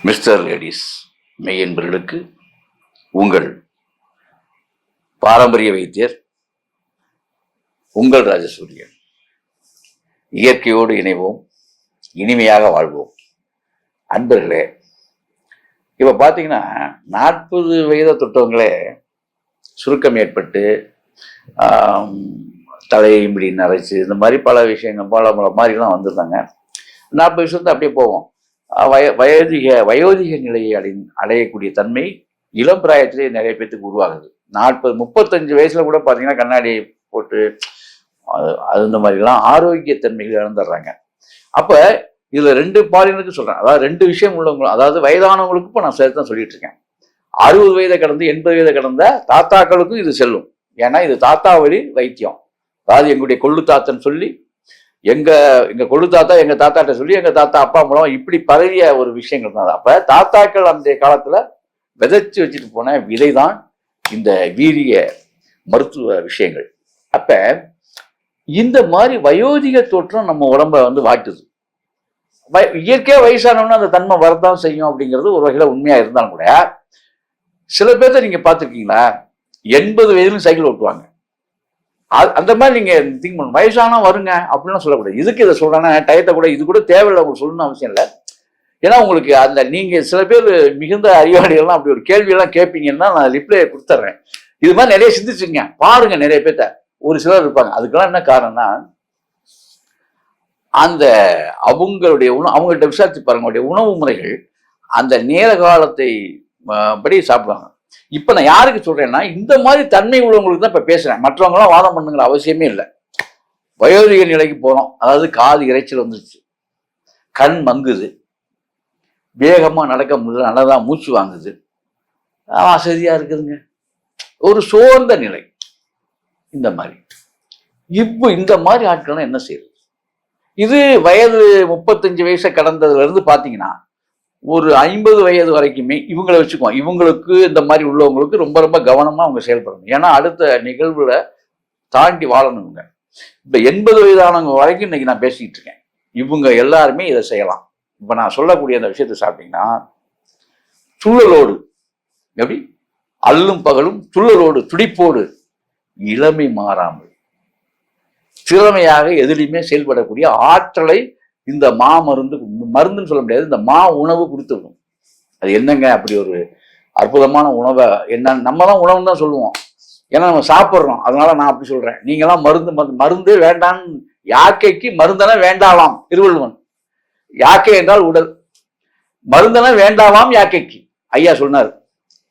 Mister ladies மெய்யன்பர்களுக்கு உங்கள் பாரம்பரிய வைத்தியர் உங்கள் ராஜசூரியன். இயற்கையோடு இணைவோம், இனிமையாக வாழ்வோம். அன்பர்களே, இப்போ பார்த்தீங்கன்னா 40 வயதை தொட்டவங்களே சுருக்கம் ஏற்பட்டு தலையை இப்படி நரைச்சு இந்த மாதிரி பல விஷயங்கள் பல மாதிரிலாம் வந்திருந்தாங்க. 40 வருஷத்து அப்படியே போவோம். வயோதிக நிலையை அடையக்கூடிய தன்மை இளம் பிராயத்திலே நிறைய பேத்துக்கு உருவாகுது. 40-35 வயசுல கூட பார்த்தீங்கன்னா கண்ணாடி போட்டு அது இந்த மாதிரிலாம் ஆரோக்கிய தன்மைகள் இழந்துடுறாங்க. அப்போ இதில் 2 பாலினருக்கு சொல்கிறேன். அதாவது 2 விஷயம் உள்ளவங்களும், அதாவது வயதானவங்களுக்கு இப்போ நான் சேர்த்து தான் சொல்லிட்டு இருக்கேன். 60 வயதை கடந்து 80 வயதை கடந்த தாத்தாக்களுக்கும் இது செல்லும். ஏன்னா இது தாத்தா வழி வைத்தியம். அதாவது எங்களுடைய கொள்ளு தாத்தன்னு சொல்லி எங்க கொள்ளு தாத்தா எங்க தாத்தாட்ட சொல்லி எங்க தாத்தா அப்பா மூலம் இப்படி பரவிய ஒரு விஷயங்கள் தான். அப்ப தாத்தாக்கள் அந்த காலத்துல விதைச்சு வச்சுட்டு போன விதைதான் இந்த வீரிய மருத்துவ விஷயங்கள். அப்ப இந்த மாதிரி வயோதிக தோற்றம் நம்ம உடம்ப வாட்டுது. இயற்கையா வயசானவனா அந்த தன்மை வரதான் செய்யும் அப்படிங்கிறது ஒரு வகையில உண்மையா இருந்தாலும் கூட, சில பேர்த்த நீங்க பார்த்துருக்கீங்களா 80 வயதுலையும் சைக்கிள் ஓட்டுவாங்க. அந்த மாதிரி நீங்க திங்க் பண்ணணும். வயசானா வருங்க அப்படின்லாம் சொல்லக்கூடாது. இதுக்கு இதை சொல்றேன்னா டயத்தை கூட இது கூட தேவையில்லை உங்களுக்கு சொல்லணும்னு அவசியம் இல்லை. ஏன்னா உங்களுக்கு அந்த நீங்க சில பேர் மிகுந்த அறிவாளிகள்லாம் அப்படி ஒரு கேள்வியெல்லாம் கேட்பீங்கன்னா நான் ரிப்ளை கொடுத்துட்றேன். இது மாதிரி நிறைய சிந்திச்சுங்க பாருங்க. நிறைய பேர்த்த ஒரு சிலர் இருப்பாங்க. அதுக்கெல்லாம் என்ன காரணம்னா அந்த அவங்களுடைய அவங்கள்ட்ட விசாரிச்சு பாருங்களுடைய உணவு முறைகள் அந்த நேர காலத்தை படி சாப்பிடுவாங்க. இப்ப நான் யாருக்கு சொல்றேன்னா இந்த மாதிரி தன்மை உள்ளவங்களுக்கு தான் இப்ப பேசுறேன். மற்றவங்களாம் வாதம் பண்ணுங்கிற அவசியமே இல்லை. வயோதிக நிலைக்கு போறோம். அதாவது காது இறைச்சல் வந்துருச்சு, கண் மங்குது, வேகமா நடக்க முடியல, நல்லதான் மூச்சு வாங்குது, வசதியா இருக்குதுங்க, ஒரு சோர்ந்த நிலை. இந்த மாதிரி இந்த மாதிரி ஆட்கள்லாம் என்ன செய்யுது? இது வயது 35 வயசை கடந்ததுல இருந்து பாத்தீங்கன்னா ஒரு 50 வயது வரைக்குமே இவங்களை வச்சுக்குவோம். இவங்களுக்கு இந்த மாதிரி உள்ளவங்களுக்கு ரொம்ப ரொம்ப கவனமா அவங்க செயல்படணும். ஏன்னா அடுத்த நிகழ்வுல தாண்டி வாழணுங்க. இப்ப 80 வயதானவங்க வரைக்கும் இன்னைக்கு நான் பேசிக்கிட்டு இருக்கேன். இவங்க எல்லாருமே இதை செய்யலாம். இப்ப நான் சொல்லக்கூடிய அந்த விஷயத்தை சாப்பிட்டீங்கன்னா துள்ளலோடு, எப்படி அல்லும் பகலும் துள்ளலோடு துடிப்போடு இளமை மாறாமல் திறமையாக எதிலையுமே செயல்படக்கூடிய ஆற்றலை இந்த மருந்துன்னு சொல்ல முடியாது, இந்த உணவு கொடுத்துடும். அது என்னங்க அப்படி ஒரு அற்புதமான உணவை என்ன நம்ம தான் உணவுன்னு தான் சொல்லுவோம். ஏன்னா நம்ம சாப்பிட்றோம். அதனால நான் அப்படி சொல்றேன். நீங்களாம் மருந்து வேண்டான்னு, யாக்கைக்கு மருந்தெல்லாம் வேண்டாவாம் திருவள்ளுவன். யாக்கை என்றால் உடல், மருந்தெல்லாம் வேண்டாவாம் யாக்கைக்கு ஐயா சொன்னார்.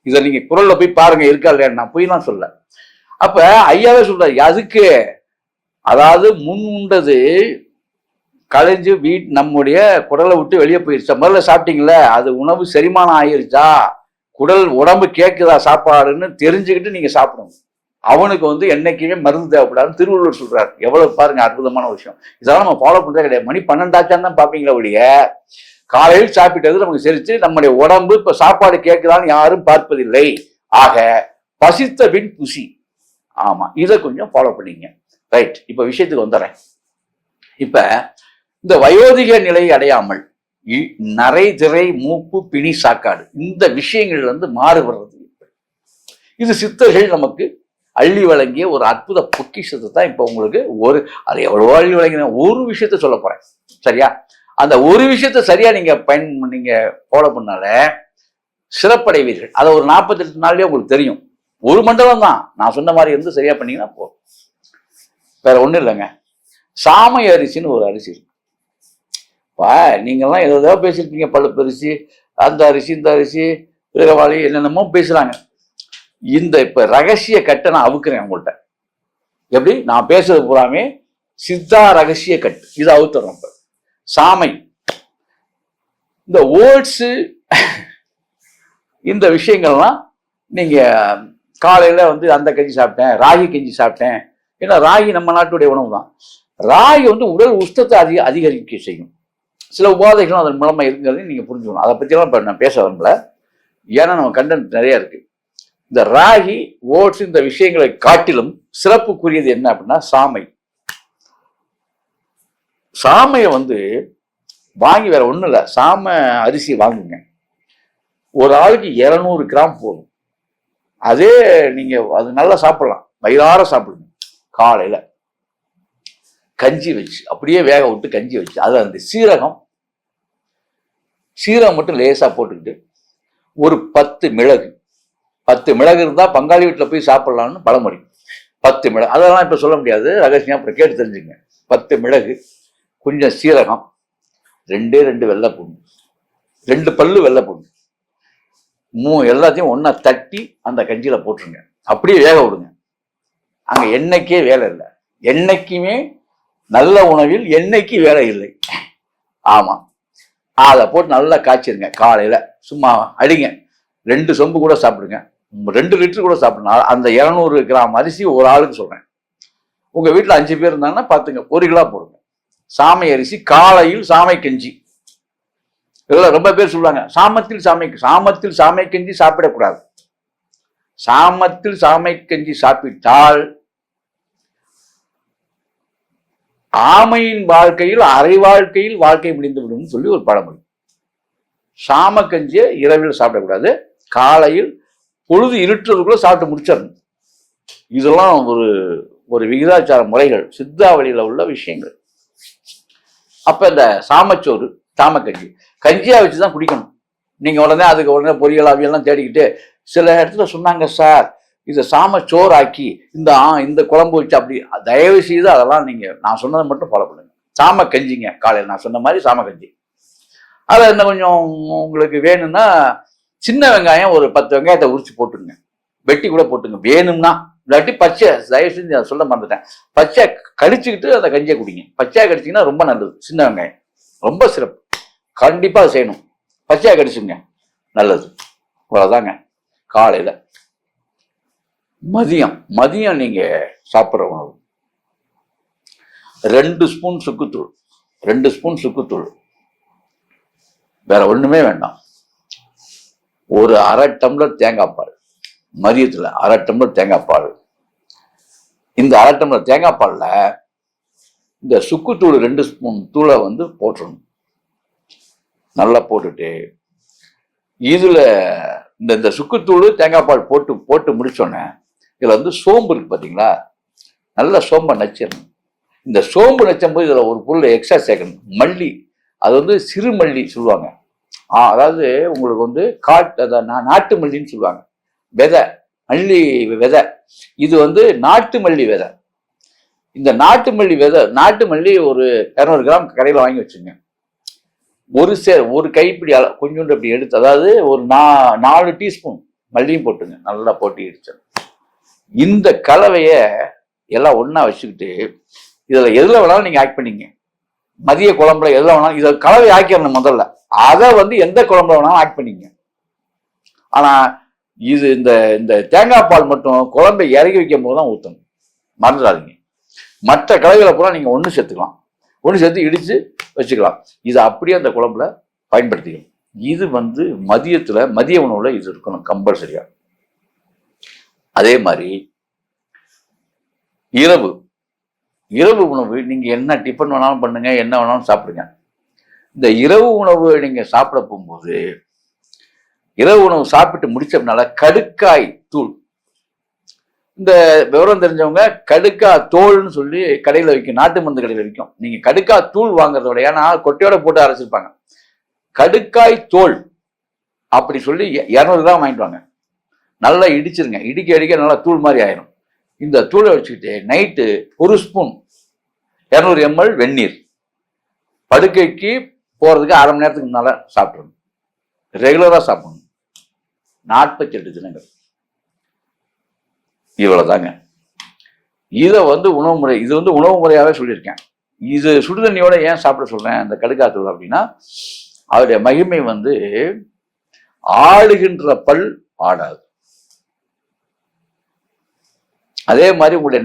இதை நீங்க குரல்ல போய் பாருங்க, இருக்கா இல்லையா, நான் போய்லாம் சொல்ல. அப்ப ஐயாவே சொல்றாரு அதுக்கு, அதாவது முன் உண்டது களைஞ்சு நம்முடைய குடலை விட்டு வெளியே போயிருச்சா, முதல்ல சாப்பிட்டீங்களே அது உணவு செரிமானம் ஆயிருச்சா, உடம்பு கேட்குதா சாப்பாடுன்னு தெரிஞ்சுக்கிட்டு நீங்க சாப்பிடணும். அவனுக்கு என்னைக்குமே மருந்து தேவைப்படாதுன்னு திருவள்ளுவர் சொல்றாரு. எவ்வளவு பாருங்க அற்புதமான விஷயம். இதெல்லாம் நம்ம ஃபாலோ பண்றதே கிடையாது. மணி 12 ஆச்சான்னு தான் பார்ப்பீங்களா ஒழிய காலையில் சாப்பிட்டது நமக்கு செரிச்சு நம்முடைய உடம்பு இப்ப சாப்பாடு கேட்குதான்னு யாரும் பார்ப்பதில்லை. ஆக பசித்த பின் புசி. ஆமா, இதை கொஞ்சம் ஃபாலோ பண்ணிங்க. ரைட், இப்ப விஷயத்துக்கு வந்துடுறேன். இப்ப இந்த வயோதிக நிலை அடையாமல் நரை திரை மூப்பு பிணி சாக்காடு இந்த விஷயங்கள்ல மாறுபடுறது, இது சித்தர்கள் நமக்கு அள்ளி வழங்கிய ஒரு அற்புத பொக்கிஷத்தை தான் இப்ப உங்களுக்கு அது எவ்வளவோ அள்ளி வழங்கின ஒரு விஷயத்த சொல்ல போறேன். சரியா? அந்த ஒரு விஷயத்த சரியா நீங்க ஃபாலோ பண்ணால சிறப்படைவீர்கள். அதை ஒரு 48 நாள்லயே உங்களுக்கு தெரியும். ஒரு மண்டலம் தான் நான் சொன்ன மாதிரி சரியா பண்ணீங்கன்னா போதும். வேற ஒண்ணும் இல்லைங்க. சாமை அரிசின்னு ஒரு அரிசி இருக்கு. நீங்கள்லாம் ஏதோ பேசியிருக்கீங்க, பழுப்பு அரிசி, அந்த அரிசி, இந்த அரிசி, வீரவாளி, என்னென்னமோ பேசுறாங்க. இப்ப ரகசிய கட்டை நான் அவுக்குறேன் உங்கள்கிட்ட. எப்படி நான் பேசுறது பூராமே சித்தா ரகசிய கட்டு, இதை அவுத்துறோம். இப்ப சாமை, இந்த ஓட்ஸு, இந்த விஷயங்கள்லாம் நீங்க காலையில அந்த கஞ்சி சாப்பிட்டேன், ராகி கஞ்சி சாப்பிட்டேன். ஏன்னா ராகி நம்ம நாட்டுடைய உணவு தான். ராகி உடல் உஷ்ணத்தை அதிகரிக்க செய்யும். சில உபாதைகளும் அதன் மூலமா இருக்குங்கிறதையும் நீங்க புரிஞ்சுக்கணும். அதை பற்றியெல்லாம் இப்போ நான் பேச வரல, ஏன்னா நம்ம கண்டென்ட் நிறைய இருக்கு. இந்த ராகி, ஓட்ஸ், இந்த விஷயங்களை காட்டிலும் சிறப்புக்குரியது என்ன அப்படின்னா சாமை. சாமையை வாங்கி வேற ஒன்றும் இல்லை, சாமை அரிசி வாங்குங்க. ஒரு ஆளுக்கு 200 கிராம் போதும். அதே நீங்க அது நல்லா சாப்பிடலாம், வயிறார சாப்பிடுங்க. காலையில கஞ்சி வச்சு அப்படியே வேக விட்டு கஞ்சி வச்சு அது அந்த சீரகம் மட்டும் லேசா போட்டுக்கிட்டு ஒரு 10 மிளகு 10 மிளகு இருந்தா பங்காளி வீட்டில் போய் சாப்பிடலாம்னு பழமொழி. 10 மிளகு அதெல்லாம் இப்ப சொல்ல முடியாது, ரகசியம் அப்புறம் கேட்டு தெரிஞ்சுங்க. 10 மிளகு, கொஞ்சம் சீரகம், 2 வெள்ளை பூண்டு, 2 பல்லு வெள்ளை பூண்டு, எல்லாத்தையும் ஒன்னா தட்டி அந்த கஞ்சியில போட்டுருங்க. அப்படியே வேக விடுங்க. அங்க எண்ணெய்க்கே வேலை இல்லை. என்னைக்குமே நல்ல உணவில் எண்ணெய்க்கு வேலை இல்லை. ஆமா, அதை போட்டு நல்லா காய்ச்சிருங்க. காலையில சும்மா அடிங்க. 2 சொம்பு கூட சாப்பிடுங்க, 2 லிட்டர் கூட சாப்பிடணும். அந்த 200 கிராம் அரிசி ஒரு ஆளுக்கு சொல்றேன். உங்க வீட்டுல 5 பேர் இருந்தாங்கன்னா பாத்துங்க, 1 கிலோ போடுங்க. சாமை அரிசி காலையில் சாமை கஞ்சி. இதெல்லாம் ரொம்ப பேர் சொல்லுவாங்க, சாமத்தில் சாமை கஞ்சி சாப்பிடக்கூடாது. சாமத்தில் சாமை கஞ்சி சாப்பிட்டால் ஆமையின் வாழ்க்கையில் அரை வாழ்க்கையில் வாழ்க்கை முடிந்து விடும் சொல்லி ஒரு பழமொழி. சாம கஞ்சியை இரவில் சாப்பிடக்கூடாது, காலையில் பொழுது இருட்டுறதுக்குள்ள சாப்பிட்டு முடிச்சிடணும். இதெல்லாம் ஒரு விகிதாச்சார முறைகள், சித்தாவளியில உள்ள விஷயங்கள். அப்ப இந்த சாமச்சோறு சாமக்கஞ்சி கஞ்சியா வச்சுதான் குடிக்கணும். நீங்க அதுக்கு உடனே பொரியல் அவியெல்லாம் தேடிக்கிட்டு சில இடத்துல சொன்னாங்க, சார் இதை சாமச்சோறு ஆக்கி இந்த குழம்பு வச்சு அப்படி, தயவு செய்து அதெல்லாம் நான் சொன்னதை மட்டும் ஃபாலோ பண்ணுங்க. சாம கஞ்சிங்க காலையில் நான் சொன்ன மாதிரி சாம கஞ்சி. அதை இன்னும் கொஞ்சம் உங்களுக்கு வேணும்னா சின்ன வெங்காயம் ஒரு 10 வெங்காயத்தை உரிச்சு போட்டுங்க, வெட்டி கூட போட்டுங்க வேணும்னா. இல்லாட்டி பச்சை, தயவு செஞ்சு அதை சொல்ல மறந்துட்டேன், பச்சை கடிச்சுக்கிட்டு அந்த கஞ்சியை குடிங்க. பச்சையா கடிச்சிங்கன்னா ரொம்ப நல்லது. சின்ன வெங்காயம் ரொம்ப சிறப்பு, கண்டிப்பா செய்யணும். பச்சையா கடிச்சுங்க, நல்லது. அவ்வளவுதாங்க. காலையில மதியம் நீங்க சாப்பிட்ற உணவு 2 ஸ்பூன் சுக்குத்தூள், 2 ஸ்பூன் சுக்குத்தூள், வேற ஒண்ணுமே வேண்டாம். ஒரு அரை டம்ளர் தேங்காய் பால், மதியத்துல அரை டம்ளர் தேங்காய் பால். இந்த அரை டம்ளர் தேங்காய் பால்ல இந்த சுக்குத்தூள் 2 ஸ்பூன் தூளை போட்டுடணும். நல்லா போட்டுட்டு இதுல இந்த சுக்குத்தூள் தேங்காய் பால் போட்டு முடிச்சோன்னே இதுல சோம்பு இருக்கு பாத்தீங்களா, நல்ல சோம்பை நச்சிடணும். இந்த சோம்பு நச்சும் போது இதுல ஒரு பொருள் எக்ஸ்ட்ரா சேர்க்கணும், மல்லி. அது சிறு மல்லி சொல்லுவாங்க. அதாவது உங்களுக்கு நாட்டு மல்லின்னு சொல்லுவாங்க, விதை, மல்லி விதை. இது நாட்டு மல்லி விதை. இந்த நாட்டு மல்லி ஒரு 200 கிராம் கடையில் வாங்கி வச்சுங்க. ஒரு கைப்பிடி கொஞ்சோண்டு அப்படி எடுத்து, அதாவது ஒரு 4 டீஸ்பூன் மல்லியும் போட்டுங்க, நல்லா போட்டு இடிச்சு. இந்த கலவைய எல்லாம் ஒண்ணா வச்சுக்கிட்டு இதுல எதுல வேணாலும் நீங்க ஆக்ட் பண்ணீங்க. மதிய குழம்புல எதுல வேணாலும் இதை கலவை ஆக்கிடணும் முதல்ல. அதை எந்த குழம்புல வேணாலும் ஆக்ட் பண்ணீங்க. ஆனா இது இந்த தேங்காய் பால் மட்டும் குழம்பை இறக்கி வைக்கும் போது தான் ஊற்றணும், மறந்துடாதீங்க. மற்ற கலவைகளை பூரா நீங்க ஒன்று சேர்த்துக்கலாம், ஒன்று சேர்த்து இடிச்சு வச்சுக்கலாம். இது அப்படியே அந்த குழம்புல பயன்படுத்திக்கணும். இது மதிய உணவுல இது இருக்கணும் கம்பல்சரியா. அதே மாதிரி இரவு உணவு நீங்க என்ன டிஃபன் வேணாலும் பண்ணுங்க, என்ன வேணாலும் சாப்பிடுங்க. இந்த இரவு உணவு நீங்க சாப்பிட போகும்போது, இரவு உணவு சாப்பிட்டு முடிச்சதுனால கடுக்காய் தூள், இந்த விவரம் தெரிஞ்சவங்க கடுக்காய் தோல்னு சொல்லி கடையில் விற்கும், நாட்டு மருந்து கடையில் விற்கும். நீங்க கடுக்காய் தூள் வாங்குறதோட, ஏன்னா கொட்டையோட போட்டு அரைச்சிருப்பாங்க. கடுக்காய் தோல் அப்படி சொல்லி 200 கிராம் வாங்கிட்டு வாங்க. நல்லா இடிச்சிருங்க, இடிக்க நல்லா தூள் மாதிரி ஆயிரும். இந்த தூளை வச்சுக்கிட்டு நைட்டு 1 ஸ்பூன் 200 ml வெந்நீர், படுக்கைக்கு போறதுக்கு அரை மணி நேரத்துக்கு முன்னால சாப்பிடணும். ரெகுலரா சாப்பிடணும், 48 தினங்கள். இவ்வளவுதாங்க. இதை உணவு முறை, இது உணவு முறையாவே சொல்லியிருக்கேன். இது சுடுதண்ணியோட ஏன் சாப்பிட சொல்றேன் இந்த கடுக்காத்தூள் அப்படின்னா, அவருடைய மகிமை ஆடுகின்ற பல் ஆடாது. அதே மாதிரி உங்களுடைய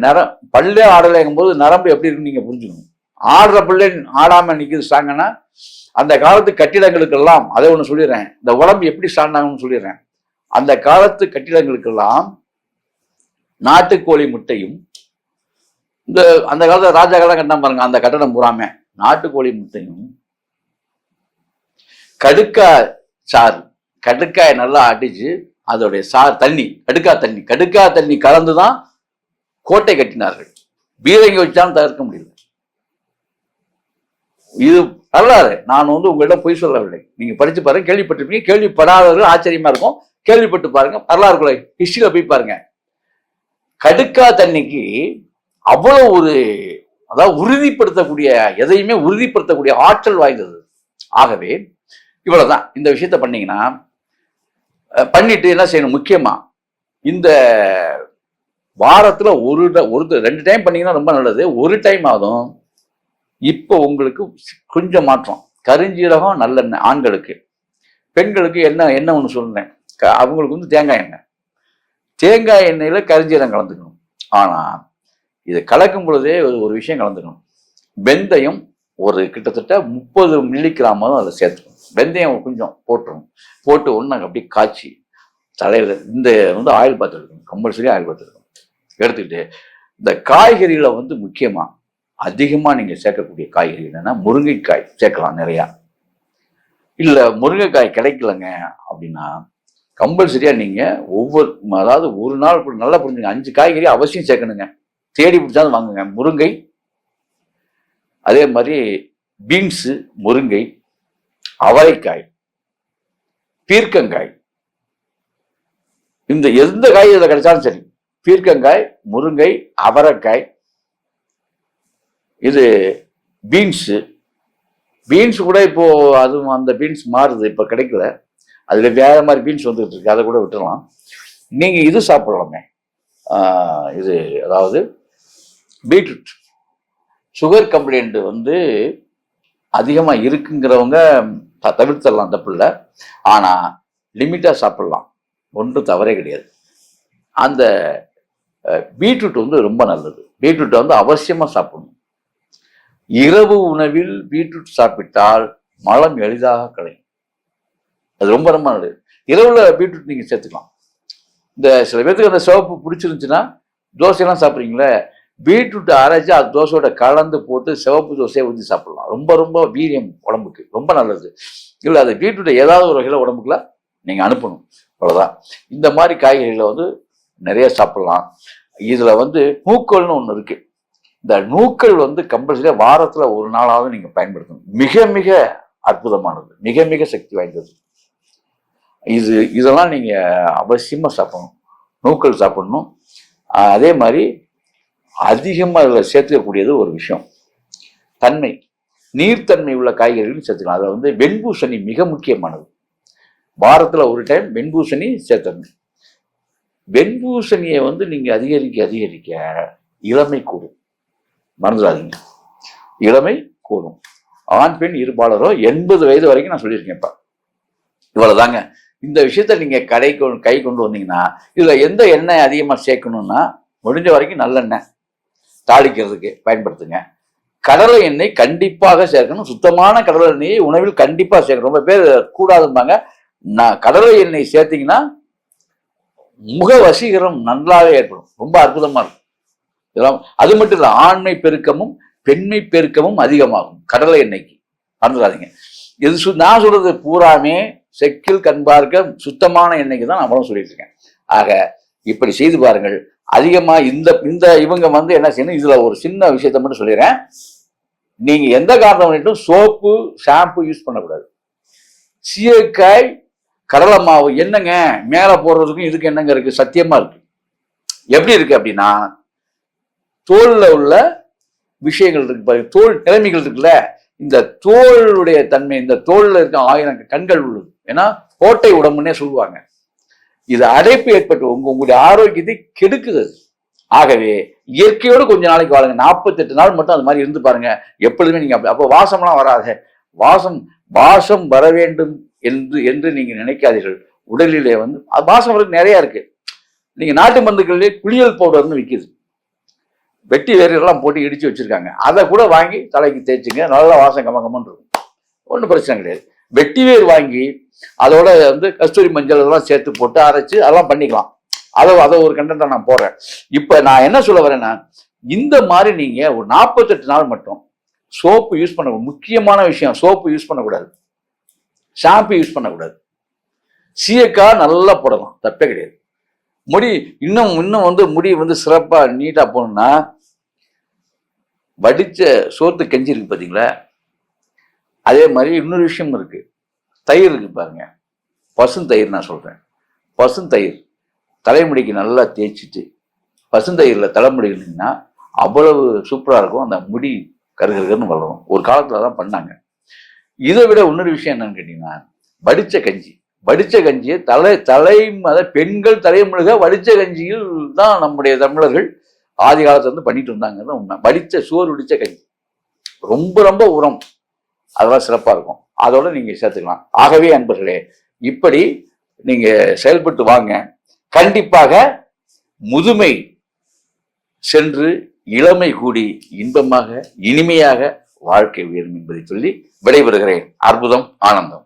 பல்லே ஆடலைங்கும் போது நரம்பு எப்படி இருக்குன்னு நீங்க புரிஞ்சுக்கணும். ஆடுற பல்லே ஆடாம நிக்குது ஸ்ட்ராங்கன்னா, அந்த காலத்து கட்டிடங்களுக்கெல்லாம், அதை ஒண்ணு சொல்லிடுறேன், இந்த உடம்பு எப்படி ஸ்ட்ராங் ஆகும்னு சொல்லிடுறேன். அந்த காலத்து கட்டிடங்களுக்கெல்லாம் நாட்டுக்கோழி முட்டையும், அந்த காலத்துல ராஜாக்கெல்லாம் கட்டினா பாருங்க, அந்த கட்டடம் பூராம நாட்டுக்கோழி முட்டையும், கடுக்காய் சாறு கடுக்காயை நல்லா அடிச்சு அதோடைய தண்ணி கடுக்கா தண்ணி கலந்துதான் கோட்டை கட்டினார்கள். பீரங்கி வச்சாலும் தவிர்க்க முடியல. இது வரலாறு. நான் உங்களிடம் பொய் சொல்லவில்லை. நீங்க படிச்சு பாருங்க, கேள்விப்பட்டிருப்பீங்க. கேள்விப்படாதவர்கள் ஆச்சரியமா இருக்கும். கேள்விப்பட்டு பாருங்க, வரலாறுக்குள்ள ஹிஸ்டரியில போய் பாருங்க. கடுக்கா தண்ணிக்கு அவ்வளவு ஒரு, அதாவது உறுதிப்படுத்தக்கூடிய, எதையுமே உறுதிப்படுத்தக்கூடிய ஆற்றல் வாய்ந்தது. ஆகவே இவ்வளவுதான். இந்த விஷயத்த பண்ணீங்கன்னா, பண்ணிட்டு என்ன செய்யணும், முக்கியமா இந்த வாரத்துல ஒரு 2 டைம் பண்ணீங்கன்னா ரொம்ப நல்லது. ஒரு டைம் ஆகும். இப்போ உங்களுக்கு கொஞ்சம் மாற்றம். கருஞ்சீரகம் நல்லெண்ணெய் ஆண்களுக்கு. பெண்களுக்கு என்ன ஒன்று சொல்றேன், அவங்களுக்கு தேங்காய் எண்ணெயில கருஞ்சீரகம் கலந்துக்கணும். ஆனா இதை கலக்கும் பொழுதே ஒரு விஷயம் கலந்துக்கணும். வெந்தயம் ஒரு கிட்டத்தட்ட 30 மில்லிகிராம் அதில் சேர்த்துக்கணும். வெந்தயம் கொஞ்சம் போட்டு ஒன்று அப்படி காய்ச்சி தலையில் இந்த ஆயில் பாத்திரம் இருக்கணும். கம்பல்சரி ஆயில் பாத்திரம் எடுத்துக்கிட்டு, இந்த காய்கறிகளை முக்கியமா அதிகமா நீங்க சேர்க்கக்கூடிய காய்கறி என்னன்னா, முருங்கைக்காய் சேர்க்கலாம் நிறையா. இல்ல முருங்கைக்காய் கிடைக்கலங்க அப்படின்னா கம்பல்சரியா நீங்க அதாவது ஒரு நாள் நல்லா புரிஞ்சுங்க, 5 காய்கறி அவசியம் சேர்க்கணுங்க. தேடி பிடிச்சாலும் வாங்குங்க. முருங்கை, அதே மாதிரி பீன்ஸு, முருங்கை, அவரைக்காய், பீர்க்கங்காய், இந்த எந்த காய் இதில் கிடைச்சாலும் சரி, பீர்க்கங்காய், முருங்கை, அவரைக்காய், இது பீன்ஸ் கூட இப்போ அதுவும் அந்த பீன்ஸ் மாறுது, இப்போ கிடைக்கல. அதுல வேற மாதிரி பீன்ஸ் வந்துட்டு இருக்கு, அதை கூட விட்டுடலாம். நீங்க இது சாப்பிடலாமே, இது அதாவது பீட்ரூட். சுகர் கம்ப்ளைண்ட் அதிகமா இருக்குங்கிறவங்க தவிர்த்தரலாம், தப்பு இல்லை. ஆனா லிமிட்டா சாப்பிடலாம், ஒன்றும் தவறே கிடையாது. அந்த பீட்ரூட் ரொம்ப நல்லது. பீட்ரூட்டை அவசியமா சாப்பிடணும். இரவு உணவில் பீட்ரூட் சாப்பிட்டால் மலம் எளிதாக களையும். அது ரொம்ப ரொம்ப நல்லது. இரவுல பீட்ரூட் நீங்க சேர்த்துக்கலாம். இந்த சில பேருக்கு அந்த சிவப்பு பிடிச்சிருந்துச்சுன்னா, தோசையெல்லாம் சாப்பிட்றீங்களே, பீட்ரூட் அரைச்சி அது தோசையோட கலந்து போட்டு சிவப்பு தோசையை ஊற்றி சாப்பிடலாம். ரொம்ப ரொம்ப வீரியம், உடம்புக்கு ரொம்ப நல்லது. இல்லை அது பீட்ரூட்டை ஏதாவது ஒரு வகையில் உடம்புக்குள்ள நீங்க அனுப்பணும், அவ்வளவுதான். இந்த மாதிரி காய்கறிகளை நிறைய சாப்பிடலாம். இதுல நூக்கல்னு ஒண்ணு இருக்கு. இந்த நூக்கள் கம்பல்சரியா வாரத்துல ஒரு நாளாவது நீங்க பயன்படுத்தணும். மிக மிக அற்புதமானது, மிக மிக சக்தி வாய்ந்தது. இதெல்லாம் நீங்க அவசியமா சாப்பிடணும். நூக்கள் சாப்பிடணும். அதே மாதிரி அதிகமா அதுல சேர்த்துக்கக்கூடியது ஒரு விஷயம், தன்மை, நீர்த்தன்மை உள்ள காய்கறிகளும் சேர்த்துக்கலாம். அதுல வெண்பூசணி மிக முக்கியமானது. வாரத்துல ஒரு டைம் வெண்பூசணி சேர்த்தணும். வெண்பூசணியை நீங்க அதிகரிக்க இளமை கூடும். மறந்துடாதீங்க, இளமை கூடும். ஆண் பெண் இருபாலரோ 80 வயது வரைக்கும் நான் சொல்லியிருக்கேன். இப்ப இவ்வளவுதாங்க. இந்த விஷயத்த நீங்க கை கொண்டு வந்தீங்கன்னா, இதுல எந்த எண்ணெய் அதிகமா சேர்க்கணும்னா, முடிஞ்ச வரைக்கும் நல்லெண்ணெய் தாளிக்கிறதுக்கு பயன்படுத்துங்க. கடலை எண்ணெய் கண்டிப்பாக சேர்க்கணும். சுத்தமான கடலை எண்ணெயை உணவில் கண்டிப்பா சேர்க்கணும். ரொம்ப பேர் கூடாதும்பாங்க. கடலை எண்ணெய் சேர்த்தீங்கன்னா முக வசீகரம் நன்றாக ஏற்படும். ரொம்ப அற்புதமா இருக்கும். இதெல்லாம் அது மட்டும் இல்லை, ஆண்மை பெருக்கமும் பெண்மை பெருக்கமும் அதிகமாகும் கடலை எண்ணெய்க்கு. மறந்துடாதீங்க. இது நான் சொல்றது பூராமே செக்கில் கண்பார்க்க சுத்தமான எண்ணெய்க்கு தான் நம்மளும் சொல்லிட்டு இருக்கேன். ஆக இப்படி செய்து பாருங்கள். அதிகமா இந்த இவங்க என்ன செய்யணும், இதுல ஒரு சின்ன விஷயத்த மட்டும் சொல்லிடுறேன். நீங்க எந்த காரணம் பண்ணிட்டும் சோப்பு, ஷாம்பு யூஸ் பண்ணக்கூடாது. சீயக்காய், கடலை மாவு என்னங்க மேல போடுறதுக்கும் இதுக்கு என்னங்க இருக்கு? சத்தியமா இருக்கு. எப்படி இருக்கு அப்படின்னா, தோல்ல உள்ள விஷயங்கள் இருக்கு பாருங்க, தோல் நிலைமைகள் இருக்குல்ல, இந்த தோளுடைய தன்மை, இந்த தோல்ல இருக்க 1000 கண்கள் உள்ளது. ஏன்னா கோட்டை உடம்புன்னே சொல்லுவாங்க. இது அடைப்பு ஏற்பட்டு உங்களுடைய ஆரோக்கியத்தை கெடுக்குது. ஆகவே இயற்கையோடு கொஞ்ச நாளைக்கு வாழுங்க. 48 நாள் மட்டும் அது மாதிரி இருந்து பாருங்க. எப்பொழுதுமே நீங்க அப்போ வாசம்லாம் வராது. வாசம் வர வேண்டும் என்று நீங்க நினைக்காதீர்கள். உடலிலே வாசம் வரது நிறைய இருக்கு. நீங்க நாட்டு மருந்துகளிலே குளியல் பவுடர்னு விற்கிது. வெட்டி வேர்கள்லாம் போட்டு இடிச்சு வச்சிருக்காங்க. அதை கூட வாங்கி தலைக்கு தேய்ச்சிங்க, நல்லா வாசம் கமகமன்னு இருக்கும். ஒன்றும் பிரச்சனை கிடையாது. வெட்டி வேர் வாங்கி அதோட கஸ்தூரி மஞ்சள் அதெல்லாம் சேர்த்து போட்டு அரைச்சு அதெல்லாம் பண்ணிக்கலாம். அதை ஒரு கண்டென்ட்டை நான் போடுறேன். இப்ப நான் என்ன சொல்ல வரேன்னா, இந்த மாதிரி நீங்க ஒரு 48 நாள் மட்டும் சோப்பு யூஸ் பண்ண, முக்கியமான விஷயம், சோப்பு யூஸ் பண்ணக்கூடாது, ஷாம்பு யூஸ் பண்ணக்கூடாது. சீயக்காய் நல்லா போடலாம், தப்பே கிடையாது. முடி இன்னும் வந்து முடி வந்து சிறப்பா நீட்டா போகணும்னா வடிச்ச சோத்து கஞ்சி இருக்கு பார்த்தீங்களா, அதே மாதிரி இன்னொரு விஷயம் இருக்கு. தயிர் இருக்கு பாருங்க, பசுந்தயிர் நான் சொல்றேன். பசுந்தயிர் தலைமுடிக்கு நல்லா தேய்ச்சிட்டு பசுந்தயிரில் தலைமுடினா அவ்வளவு சூப்பராக இருக்கும். அந்த முடி கருகருன்னு வளரும். ஒரு காலத்தில் தான் பண்ணாங்க. இதை விட இன்னொரு விஷயம் என்னன்னு கேட்டீங்கன்னா, வடிச்ச கஞ்சியை பெண்கள் தலைமுழுக வடிச்ச கஞ்சியில் தான் நம்முடைய தமிழர்கள் ஆதி காலத்துல இருந்து பண்ணிட்டு இருந்தாங்க. உண்மை. சோறு வடிச்ச கஞ்சி ரொம்ப ரொம்ப உரம், அதெல்லாம் சிறப்பா இருக்கும். அதோட நீங்க சேர்த்துக்கலாம். ஆகவே அன்பர்களே, இப்படி நீங்க செயல்பட்டு வாங்க. கண்டிப்பாக முதுமை சென்று இளமை கூடி இன்பமாக இனிமையாக வாழ்க்கை உயரும் என்பதை சொல்லி விடைபெறுகிறேன். அற்புதம், ஆனந்தம்.